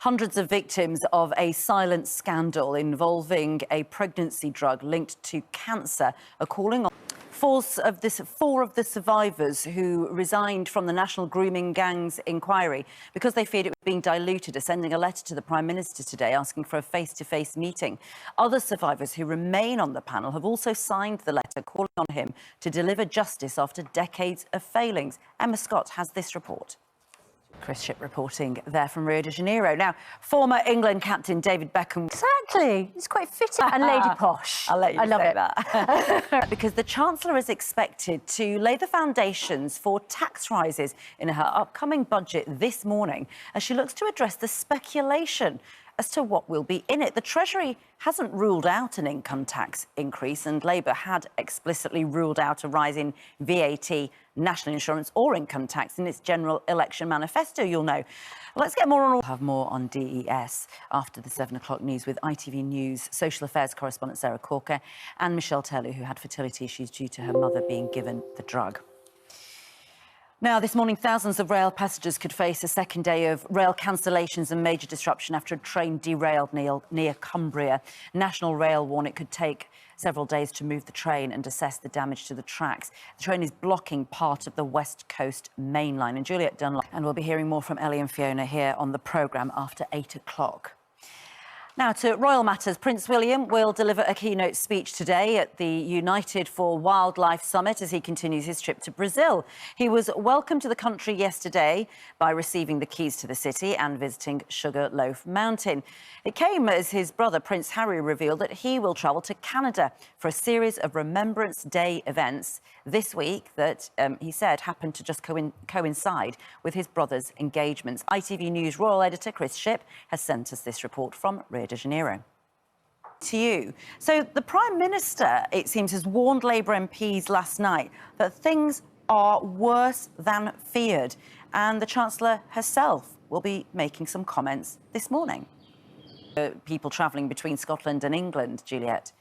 Hundreds of victims of a silent scandal involving a pregnancy drug linked to cancer are calling on four of the survivors who resigned from the National Grooming Gangs inquiry because they feared it was being diluted are sending a letter to the Prime Minister today asking for a face-to-face meeting. Other survivors who remain on the panel have also signed the letter calling on him to deliver justice after decades of failings. Emma Scott has this report. Chris Ship reporting there from Rio de Janeiro. Now, former England captain David Beckham... Exactly. He's quite fitting and lady posh. I'll let you I love say it. that. Because the Chancellor is expected to lay the foundations for tax rises in her upcoming budget this morning as she looks to address the speculation as to what will be in it. The Treasury hasn't ruled out an income tax increase, and Labour had explicitly ruled out a rise in VAT, national insurance or income tax in its general election manifesto, you'll know. Let's get more on... We'll have more on DES after the 7 o'clock news with ITV News social affairs correspondent Sarah Corker and Michelle Taylor, who had fertility issues due to her mother being given the drug. Now, this morning, thousands of rail passengers could face a second day of rail cancellations and major disruption after a train derailed near Cumbria. National Rail warn it could take several days to move the train and assess the damage to the tracks. The train is blocking part of the West Coast main line. And Juliet Dunlop, and we'll be hearing more from Ellie and Fiona here on the programme after 8 o'clock. Now, to royal matters, Prince William will deliver a keynote speech today at the United for Wildlife Summit as he continues his trip to Brazil. He was welcomed to the country yesterday by receiving the keys to the city and visiting Sugarloaf Mountain. It came as his brother, Prince Harry, revealed that he will travel to Canada for a series of Remembrance Day events this week that, he said, happened to just coincide with his brother's engagements. ITV News royal editor Chris Ship has sent us this report from Rio de Janeiro. To you. So the Prime Minister, it seems, has warned Labour MPs last night that things are worse than feared, and the Chancellor herself will be making some comments this morning. People travelling between Scotland and England, Juliet.